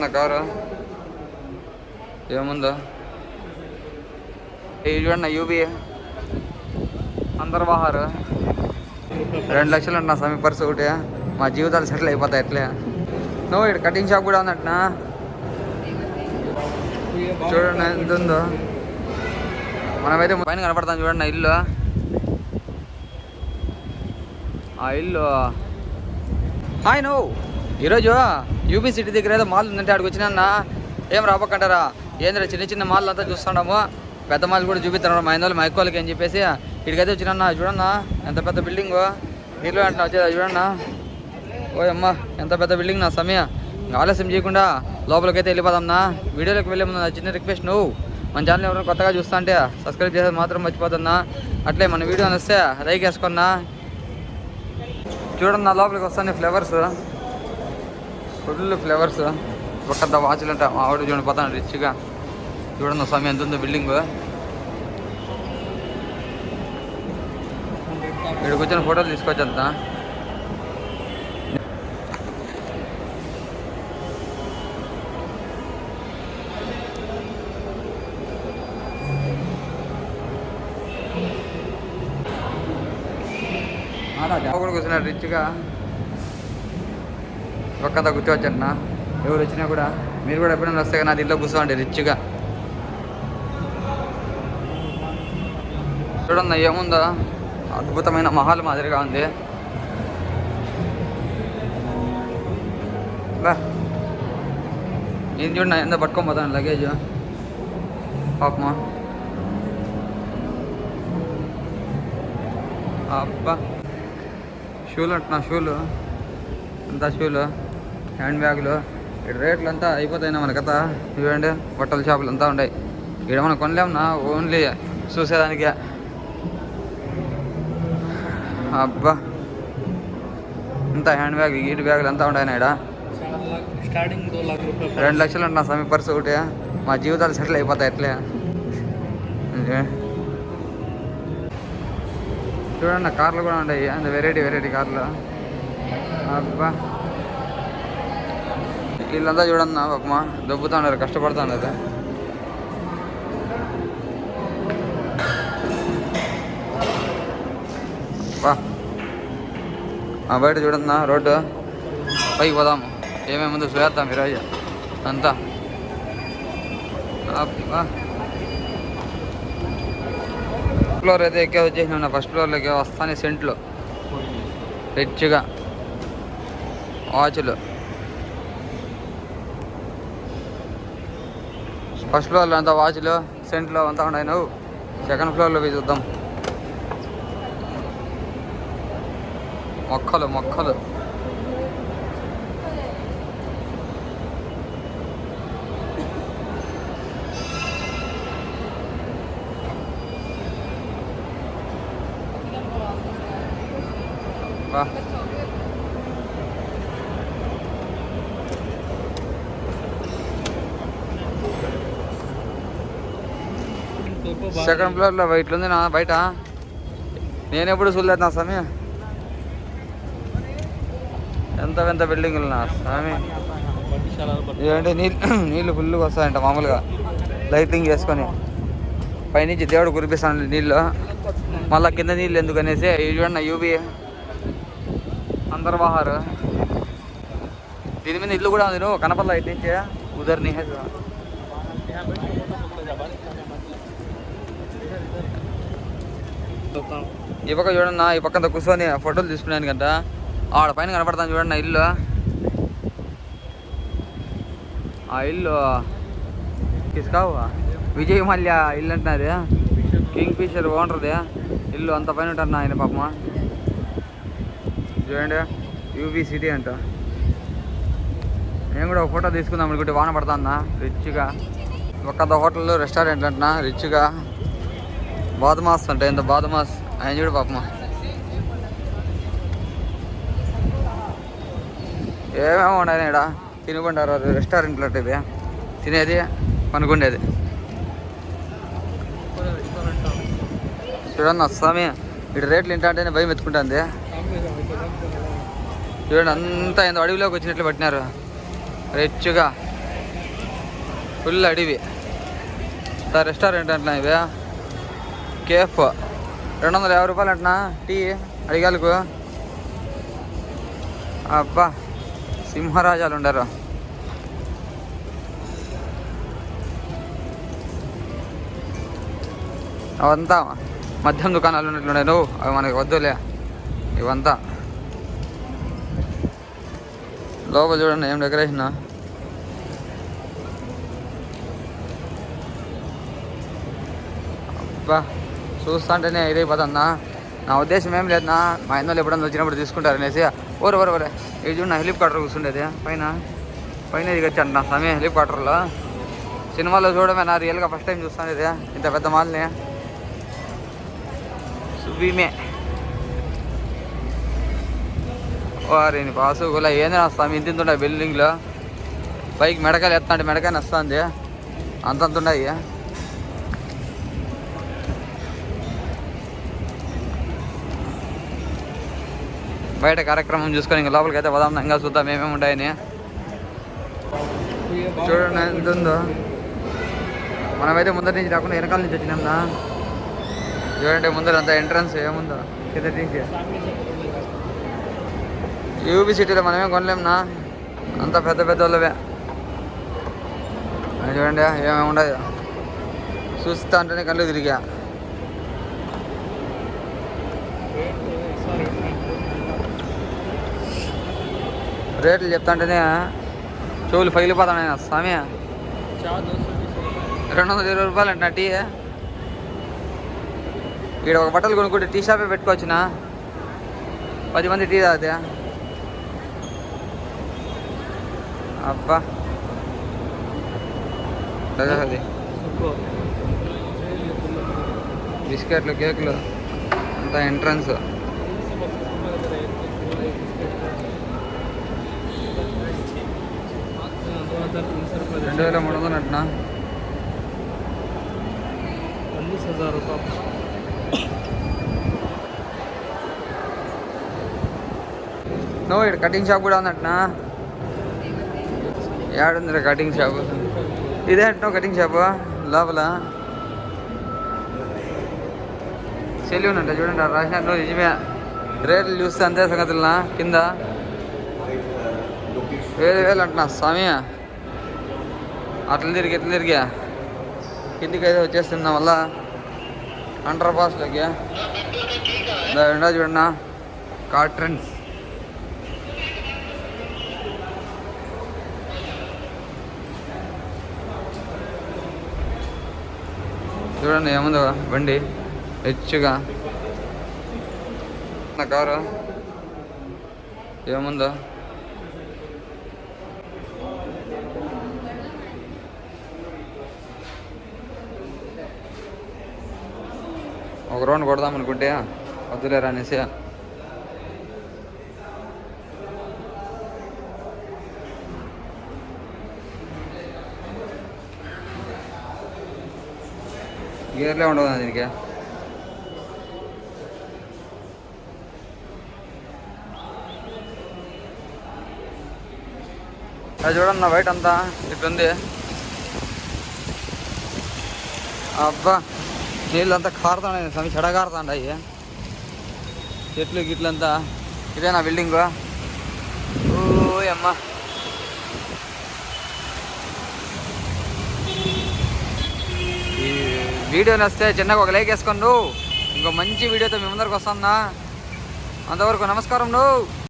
నా కారు ఏముందో ఇది చూడండి యూబీ అందరు బహారు 2 లక్షలు అంట నా సమీ పర్సు ఒకటి మా జీవితాలు సెటిల్ అయిపోతాయి ఎట్లే నువ్వు ఇక్కడ కటింగ్ షాప్ కూడా ఉందంటనా చూడండి ఎంత ఉందో మనమైతే పైన కనపడతాం చూడండి ఇల్లు ఆ ఇల్లు హాయ్ నువ్వు ఈరోజు యూబీ సిటీ దగ్గర ఏదో మాల్ ఉందంటే అక్కడికి వచ్చినా ఏం రాబోకంటారా ఏంద్రా చిన్న చిన్న మాల్ అంతా చూస్తున్నాము పెద్ద మాల్ కూడా చూపిస్తున్నాడు మా ఇందులో మా ఎక్కువలకి అని చెప్పేసి ఇక్కడికైతే వచ్చినా చూడన్నా ఎంత పెద్ద బిల్డింగ్ నీళ్ళు అంటే వచ్చేదా చూడన్నా ఓ అమ్మ ఎంత పెద్ద బిల్డింగ్ నా సమయ ఆలస్యం చేయకుండా లోపలికైతే వెళ్ళిపోదాంనా వీడియోలోకి వెళ్ళే ముందు నా చిన్న రిక్వెస్ట్ నువ్వు మన ఛానల్ ఎవరైనా కొత్తగా చూస్తా అంటే సబ్స్క్రైబ్ చేసేది మాత్రం మర్చిపోతున్నా అట్లే మన వీడియో వస్తే లైక్ వేసుకున్నా చూడండి నా లోపలికి వస్తాను ఫ్లేవర్స్ ఫుల్ ఫ్లేవర్స్ ఒకంత వాచ్లు అంట మా ఆవిడ చూడండి పోతాను రిచ్గా చూడండి స్వామి ఎంత ఉందో బిల్డింగ్ ఇక్కడికి వచ్చిన ఫోటోలు తీసుకోవచ్చు అంతా కూడా కూర్చున్నారు రిచ్గా ఒక్కంతా కూర్చోవచ్చు అన్న ఎవరు వచ్చినా కూడా మీరు కూడా ఎప్పుడైనా వస్తే నా దీంట్లో కూర్చోండి రిచ్గా చూడన్న ఏముందో అద్భుతమైన మహల్ మాదిరిగా ఉంది బా నేను చూడండి ఎంత పట్టుకోపోతాను లగేజ్ పాపమా అబ్బా షూలు అంటున్నా షూలు అంతా షూలు హ్యాండ్ బ్యాగులు ఇక్కడ రేట్లు అంతా అయిపోతాయినా మనకంతా ఇవ్వండి బట్టల షాపులు అంతా ఉన్నాయి ఇక్కడ మనం కొనలేమన్నా ఓన్లీ చూసేదానికే అబ్బా ఇంత హ్యాండ్ బ్యాగ్ ఈటి బ్యాగులు అంతా ఉంటాయినా ఇక్కడ స్టార్టింగ్ 2 లక్షలు అంటున్నా సమీ పర్సు ఒకటి మా జీవితాలు సెటిల్ అయిపోతాయి ఎట్లే చూడండి కార్లు కూడా ఉన్నాయి అంత వెరైటీ కార్లు అబ్బా వీళ్ళంతా చూడండి పాపమా దొబ్బుతా ఉన్నారు కష్టపడుతూ ఉన్నారు బయట చూడన్నా రోడ్డు పైకి పోదాము ఏమేముందో చూద్దాం ఈరోజు అంతా ఫ్లోర్ అయితే ఎక్కే వచ్చేసిన ఫస్ట్ ఫ్లోర్లోకి వస్తానే సెంట్లు రిచ్గా వాచ్లు ఫస్ట్ ఫ్లోర్లో అంతా వాచ్లు సెంట్లు అంతా ఉన్నాయి నువ్వు సెకండ్ ఫ్లోర్లో పోయి చూద్దాం మొక్కలు సెకండ్ ఫ్లోర్లో ఇట్లుంది నా బయట నేను ఎప్పుడు చూడలేదు నా సమయం ఎంత బిల్డింగులు నా స్వామి ఇదేంటి నీళ్ళు ఫుల్గా వస్తాయంట మామూలుగా లైటింగ్ చేసుకొని పైనుంచి దేవుడు కురిపిస్తాను నీళ్ళు మళ్ళీ కింద నీళ్ళు ఎందుకనేసి చూడండి యూబీ అందరు బహారు దీని మీద ఇల్లు కూడా ఉంది నువ్వు కనపడలా ఇటు నుంచి ఉదర్ని ఈ పక్క చూడన్నా ఈ పక్కంతా కూర్చొని ఫోటోలు తీసుకున్నాను కదా ఆడ పైన కనపడతాను చూడండి ఇల్లు ఆ ఇల్లు తీసుకావు విజయ్ మల్య ఇల్లు అంటున్నారు కింగ్ ఫిషర్ ఓనర్ది ఇల్లు అంత పైన ఉంటారు ఆయన పాపమా చూడండి యూబీ సిటీ అంట నేను కూడా ఒక ఫోటో తీసుకుందాం అనుకుంటే వాన పడుతుందా రిచ్గా ఒక్క హోటల్లో రెస్టారెంట్లు అంటున్నా రిచ్గా బాదమాస్ అంట ఎంత బాదమాస్ ఆయన చూడు పాపమా ఏమేమో ఉన్నాయి ఇక్కడ తినుకుంటారు రెస్టారెంట్లు అంటే ఇవి తినేది పనుకుండేది చూడండి స్వామి ఇక్కడ రేట్లు ఏంటంటేనే భయం ఎత్తుకుంటుంది చూడండి అంతా ఎంత అడవిలోకి వచ్చినట్లు పట్టినారు రిచ్గా ఫుల్ అడివి. రెస్టారెంట్ అంటున్నా ఇవి. కేఫ్ 250 రూపాయలు అంటున్నా టీ అడిగాలకు. అబ్బా సింహరాజాలు ఉండరు. అవంతా మద్యం దుకాణాలు ఉన్నట్లున్నాయి. నువ్వు అవి మనకి వద్దులే. ఇవంతా లోపల చూడండి ఏం డెకరేషన్. అబ్బా చూస్తా అంటేనే ఇదైపోతుందా. నా ఉద్దేశం ఏం లేదన్నా, మా ఇంట్లో ఎప్పుడన్నా వచ్చినప్పుడు తీసుకుంటారు అనేసి. ఓరే ఇది చూడు, నా హెలికాప్టర్ కూర్చుండేది పైన దిగొచ్చు అంట సమయం హెలికాప్టర్లో. సినిమాలో చూడమే నా రియల్గా ఫస్ట్ టైం చూస్తాను ఇది, ఇంత పెద్ద మాల్ని. సుబీమే వారిని పాసు కూడా ఏంది వస్తాము. ఇంతుంటాయి బిల్డింగ్లో. పైకి మెడకాయలు ఎత్తా అంటే మెడకాయని వస్తుంది, అంతంతున్నాయి. బయట కార్యక్రమం చూసుకొని ఇంకా లోపలికి అయితే పోదాం. ఇంకా చూద్దాం ఏమేమి ఉంటాయని. చూడండి ఎంత ఉందో. మనమైతే ముందర నుంచి రాకుండా వెనకాల నుంచి వచ్చినాందా. చూడండి ముందర అంత ఎంట్రన్స్ ఏముందో కింద నుంచి. యూబీ సిటీలో మనమేం కొనలేమునా, అంత పెద్ద పెద్ద వాళ్ళవే. చూడండి ఏమేమి ఉండదు. చూస్తా అంటేనే కళ్ళు తిరిగా. రేట్లు చెప్తా అంటేనే చెవులు పగిలిపోతాను స్వామి. 220 రూపాయలు అంట టీ. ఇక్కడ ఒక బట్టలు కొనుక్కుంటే టీ షాపే పెట్టుకోవచ్చునా, 10 మంది టీ తాగితే. అబ్బా అది బిస్కెట్లు కేకులు అంతా ఎంట్రన్స్. 2300 అంటున్నా. 10,000 రూపాయలు. నువ్వు ఇక్కడ కటింగ్ షాప్ కూడా ఉందంటున్నా. ఏడుంది కటింగ్ షాప్? ఇదే అంటున్నావు కటింగ్ షాప్ లోపల. సెల్యూన్ అంట చూడండి రాసినట్టు. నిజమే, రేట్లు చూస్తే అంతే సంగతులనా. కింద 1000 అంటున్నా స్వామి. అట్లా తిరిగా కిందికి అయితే వచ్చేస్తున్నా మళ్ళా అండర్ పాస్లోకి. చూడన్నా కార్ట్రన్స్. చూడండి ఏముందో బండి హెచ్చుగా. నా కారు ఏముందో. ఒక రౌండ్ కొడదాం అనుకుంటే వద్దులేరా అనేసి. గేర్లే ఉండదు దీనికి. అది చూడండి నా బయట అంతా ఇట్లుంది. అబ్బా నీళ్ళు అంతా కారుతాయి స్వామి, చెడగారుతాండాయి చెట్లు గిట్లంతా. ఇదే నా బిల్డింగ్. ఓ అమ్మ ఈ వీడియో నచ్చితే చిన్నగా ఒక లైక్ వేసుకోండి. ఇంకో మంచి వీడియోతో మీ ముందరికి వస్తాను. అంతవరకు నమస్కారం.